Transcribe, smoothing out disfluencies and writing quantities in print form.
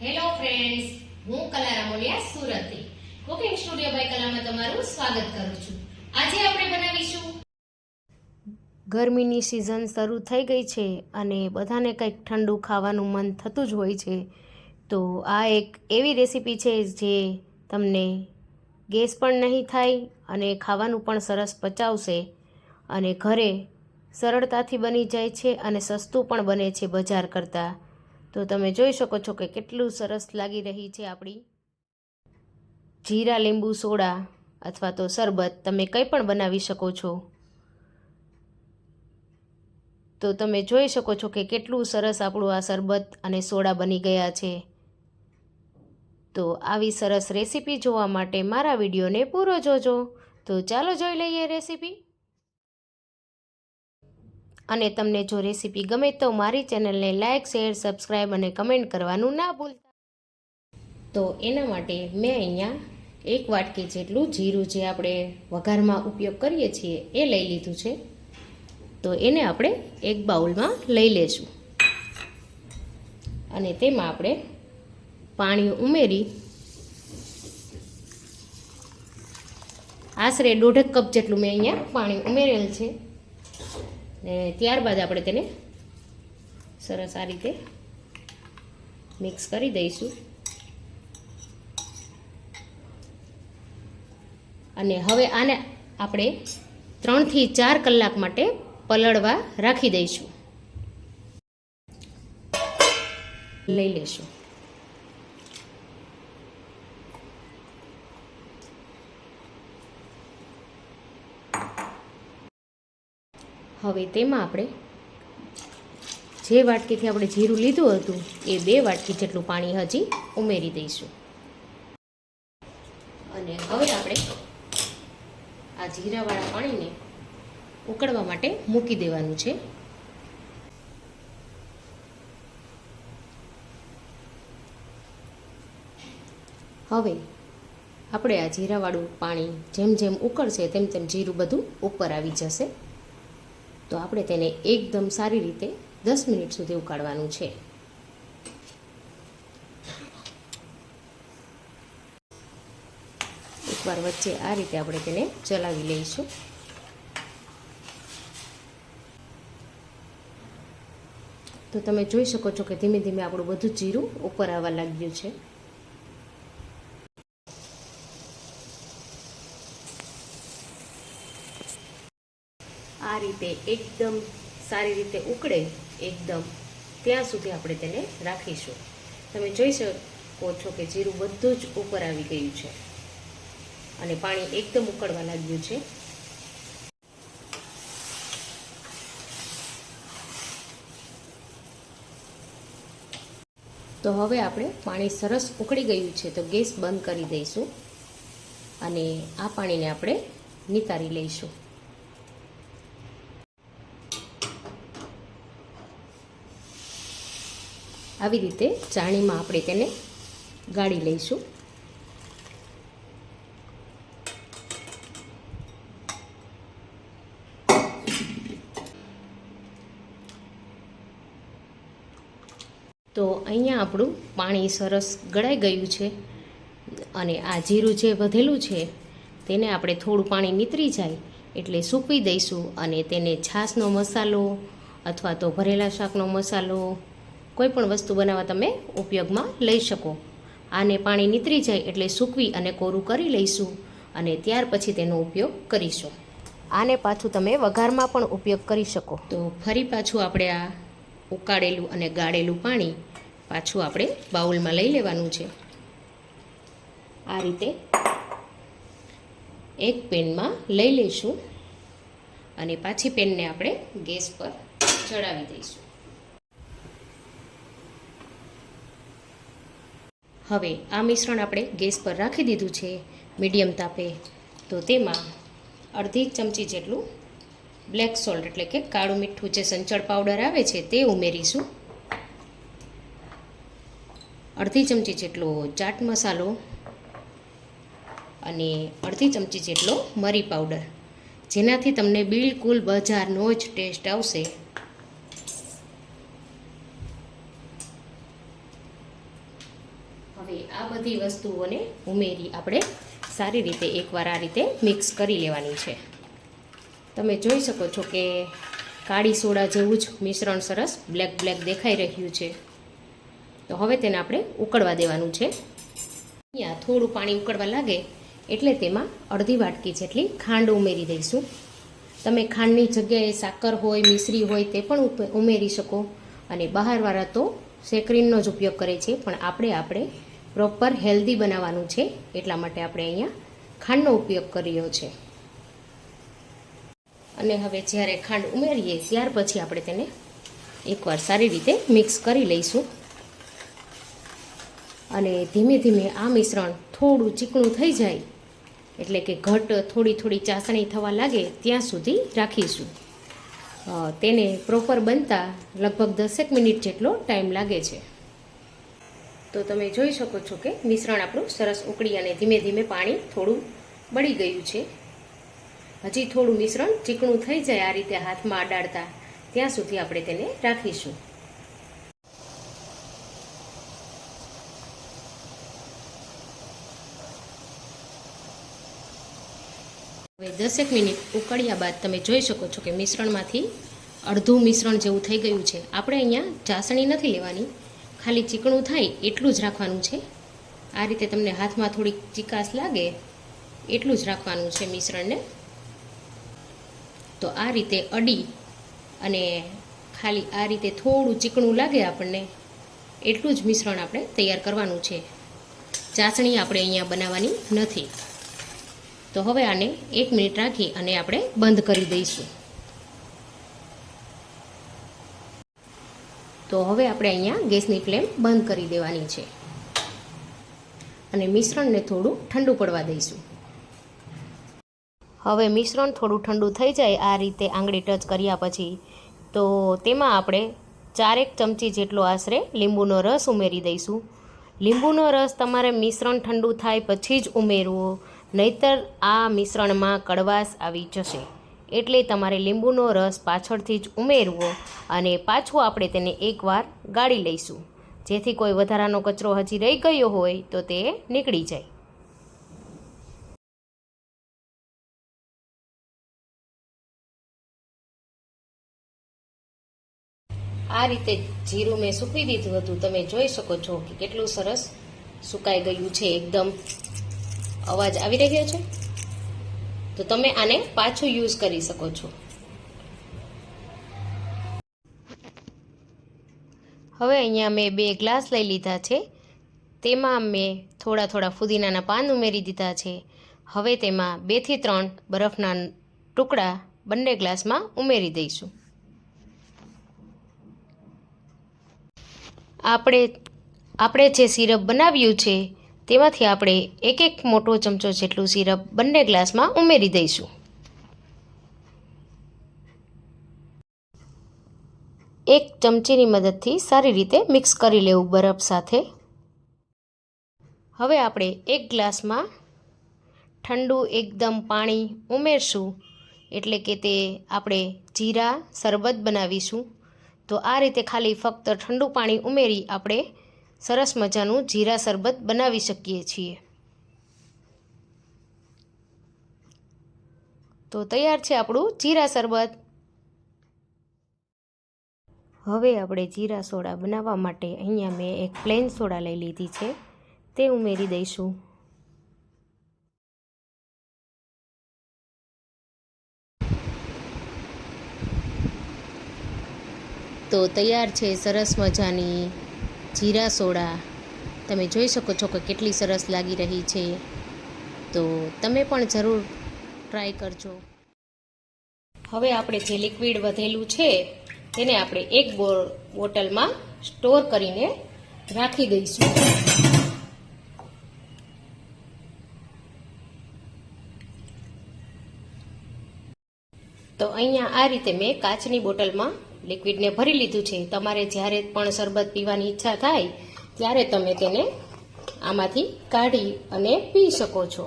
Hello friends, હું કલા રામોલિયા સુરતથી કુકિંગ સ્ટુડિયો બાય કલામાં તમારું સ્વાગત કરું છું. આજે આપણે બનાવીશું. ગરમીની સિઝન શરૂ થઈ ગઈ છે અને બધાને કંઈક ઠંડુ ખાવાનું મન થતું જ હોય છે. તો આ એક એવી રેસીપી છે જે તમને ગેસ પણ નહીં થાય અને ખાવાનું પણ સરસ પચાવશે અને ઘરે સરળતાથી બની જાય છે અને સસ્તું પણ બને છે બજાર કરતાં. તો તમે જોઈ શકો છો કે કેટલું સરસ લાગી રહી છે આપણી જીરા લીંબુ સોડા અથવા તો શરબત. તમે કંઈ પણ બનાવી શકો છો. તો તમે જોઈ શકો છો કે કેટલું સરસ આપણું આ શરબત અને સોડા બની ગયા છે. તો આવી સરસ રેસીપી જોવા માટે મારા વિડીયોને પૂરો જોજો. તો ચાલો જોઈ લઈએ રેસીપી. અને તમને જો રેસીપી ગમે તો મારી ચેનલને લાઇક, શેર, સબસ્ક્રાઈબ અને કમેન્ટ કરવાનું ના ભૂલતા. તો એના માટે મેં અહીંયા 1 વાટકી જેટલું જીરું, જે આપણે વઘારમાં ઉપયોગ કરીએ છીએ, એ લઈ લીધું છે. તો એને આપણે એક બાઉલમાં લઈ લેશું અને તેમાં આપણે પાણી ઉમેરી આશરે 1.5 કપ જેટલું મેં અહીંયા પાણી ઉમેરેલ છે. ને ત્યારબાદ આપણે તેને સરસ આ રીતે મિક્સ કરી દઈશું. અને હવે આને આપણે 3 થી 4 કલાક માટે પલળવા રાખી દઈશું. લઈ લેશું. હવે તેમાં આપણે જે વાટકીથી આપણે જીરું લીધું હતું એ 2 વાટકી જેટલું પાણી હજી ઉમેરી દઈશું. અને હવે આપણે આ જીરાવાળા પાણીને ઉકળવા માટે મૂકી દેવાનું છે. હવે આપણે આ જીરાવાળું પાણી જેમ જેમ ઉકળશે તેમ તેમ જીરું બધું ઉપર આવી જશે. તો આપણે તેને એકદમ સારી રીતે 10 મિનિટ સુધી ઉકાળવાનું છે. એકવાર વચ્ચે આ રીતે આપણે તેને ચલાવી લઈશું. તો તમે જોઈ શકો છો કે ધીમે ધીમે આપણું બધું જીરું ઉપર આવવા લાગ્યું છે. આ રીતે એકદમ સારી રીતે ઉકળે એકદમ ત્યાં સુધી આપણે તેને રાખીશું. તમે જોઈ શકો છો કે જીરું બધું જ ઉપર આવી ગયું છે અને પાણી એકદમ ઉકળવા લાગ્યું છે. તો હવે આપણે પાણી સરસ ઉકળી ગયું છે તો ગેસ બંધ કરી દઈશું અને આ પાણીને આપણે નિતારી લઈશું. આવી રીતે ચાણીમાં આપણે તેને ગાળી લઈશું. તો અહીંયા આપણું પાણી સરસ ગળાઈ ગયું છે અને આ જીરું જે વધેલું છે તેને આપણે થોડું પાણી નીતરી જાય એટલે સૂકવી દઈશું અને તેને છાશનો મસાલો અથવા તો ભરેલા શાકનો મસાલો કોઈ પણ વસ્તુ બનાવવા તમે ઉપયોગમાં લઈ શકો. આને પાણી નીતરી જાય એટલે સૂકવી અને કોરું કરી લઈશું અને ત્યાર પછી તેનો ઉપયોગ કરીશું. આને પાછું તમે વઘારમાં પણ ઉપયોગ કરી શકો. તો ફરી પાછું આપણે આ ઉકાળેલું અને ગાળેલું પાણી પાછું આપણે બાઉલમાં લઈ લેવાનું છે. આ રીતે એક પેનમાં લઈ લઈશું અને પાછી પેનને આપણે ગેસ પર ચડાવી દઈશું. હવે આ મિશ્રણ આપણે ગેસ પર રાખી દીધું છે મીડિયમ તાપે. તો તેમાં અડધી ચમચી જેટલું બ્લેક સોલ્ટ એટલે કે કાળું મીઠું, જે સંચળ પાવડર આવે છે, તે ઉમેરીશું. અડધી ચમચી જેટલો ચાટ મસાલો અને અડધી ચમચી જેટલો મરી પાવડર, જેનાથી તમને બિલકુલ બજારનો જ ટેસ્ટ આવશે. હવે આ બધી વસ્તુઓને ઉમેરી આપણે સારી રીતે એકવાર આ રીતે મિક્સ કરી લેવાની છે. તમે જોઈ શકો છો કે કાળી સોડા જેવું જ મિશ્રણ સરસ બ્લેક બ્લેક દેખાઈ રહ્યું છે. તો હવે તેને આપણે ઉકળવા દેવાનું છે. અહીંયા થોડું પાણી ઉકળવા લાગે એટલે તેમાં અડધી વાટકી જેટલી ખાંડ ઉમેરી દઈશું. તમે ખાંડની જગ્યાએ સાકર હોય, મિશ્રી હોય તે પણ ઉમેરી શકો. અને બહારવાળા તો સેકરીનનો જ ઉપયોગ કરે છે, પણ આપણે પ્રોપર હેલ્ધી બનાવવાનું છે એટલા માટે આપણે અહીંયા ખાંડનો ઉપયોગ કર્યો છે. અને હવે જ્યારે ખાંડ ઉમેરીએ ત્યાર પછી આપણે તેને એકવાર સારી રીતે મિક્સ કરી લઈશું. અને ધીમે ધીમે આ મિશ્રણ થોડું ચીકણું થઈ જાય એટલે કે ઘટ થોડી ચાસણી થવા લાગે ત્યાં સુધી રાખીશું. તેને પ્રોપર બનતા લગભગ 10 મિનિટ જેટલો ટાઈમ લાગે છે. તો તમે જોઈ શકો છો કે મિશ્રણ આપણું સરસ ઉકળી અને ધીમે ધીમે પાણી થોડું બળી ગયું છે. હજી થોડું મિશ્રણ ચીકણું થઈ જાય આ રીતે હાથમાં અડાડતા ત્યાં સુધી આપણે તેને રાખીશું. હવે 10 મિનિટ ઉકળ્યા બાદ તમે જોઈ શકો છો કે મિશ્રણમાંથી અડધું મિશ્રણ જેવું થઈ ગયું છે. આપણે અહીંયા ચાસણી નથી લેવાની, ખાલી ચીકણું થાય એટલું જ રાખવાનું છે. આ રીતે તમને હાથમાં થોડીક ચીકાશ લાગે એટલું જ રાખવાનું છે મિશ્રણને. તો આ રીતે અડી અને ખાલી આ રીતે થોડું ચીકણું લાગે આપણને એટલું જ મિશ્રણ આપણે તૈયાર કરવાનું છે. ચાસણી આપણે અહીંયા બનાવવાની નથી. તો હવે આને 1 મિનિટ રાખી અને આપણે બંધ કરી દઈશું. તો હવે આપણે અહીંયા ગેસની ફ્લેમ બંધ કરી દેવાની છે અને મિશ્રણને થોડું ઠંડુ પડવા દઈશું. હવે મિશ્રણ થોડું ઠંડુ થઈ જાય આ રીતે આંગળી ટચ કર્યા પછી, તો તેમાં આપણે 4 ચમચી જેટલો આશરે લીંબુનો રસ ઉમેરી દઈશું. લીંબુનો રસ તમારે મિશ્રણ ઠંડુ થાય પછી જ ઉમેરવો, નહીતર આ મિશ્રણમાં કડવાશ આવી જશે. એટલે તમારે લીંબુનો રસ પાછળથી જ ઉમેરવો અને પાછું આપણે તેને એકવાર ગાળી લઈશું, જેથી કોઈ વધારાનો કચરો હજી રહી ગયો હોય તો તે નીકળી જાય. આ રીતે જીરું મેં સૂકવી દીધું હતું. તમે જોઈ શકો છો કે કેટલું સરસ સુકાઈ ગયું છે. એકદમ અવાજ આવી રહ્યો છે. તો તમે આને પાછું યુઝ કરી શકો છો. હવે અહીંયા મેં 2 ગ્લાસ લઈ લીધા છે. તેમાં મેં થોડા ફુદીનાના પાન ઉમેરી દીધા છે. હવે તેમાં 2 થી 3 બરફના ટુકડા બંને ગ્લાસમાં ઉમેરી દઈશું. આપણે જે સિરપ બનાવ્યું છે તેમાંથી આપણે 1 મોટો ચમચો જેટલું સિરપ બંને ગ્લાસમાં ઉમેરી દઈશું. 1 ચમચીની મદદથી સારી રીતે મિક્સ કરી લેવું બરફ સાથે. હવે આપણે 1 ગ્લાસમાં ઠંડુ એકદમ પાણી ઉમેરશું, એટલે કે તે આપણે જીરા શરબત બનાવીશું. તો આ રીતે ખાલી ફક્ત ઠંડુ પાણી ઉમેરી આપણે સરસ મજાનું જીરા શરબત બનાવી શકીએ છીએ. તો તૈયાર છે આપણું જીરા શરબત. હવે આપણે જીરા સોડા બનાવવા માટે અહીંયા મેં એક પ્લેન સોડા લઈ લીધી છે, તે ઉમેરી દઈશું. તો તૈયાર છે સરસ મજાની જીરા સોડા. તમે જોઈ શકો છો કે કેટલી સરસ લાગી રહી છે. તો તમે પણ જરૂર ટ્રાય કરજો. હવે આપણે જે લિક્વિડ વધેલું છે તેને આપણે એક બોટલમાં સ્ટોર કરીને રાખી દઈશું. તો અહીંયા આ રીતે મેં કાચની બોટલમાં લિક્વિડને ભરી લીધું છે. તમારે જ્યારે પણ શરબત પીવાની ઈચ્છા થાય ત્યારે તમે તેને આમાંથી કાઢી અને પી શકો છો.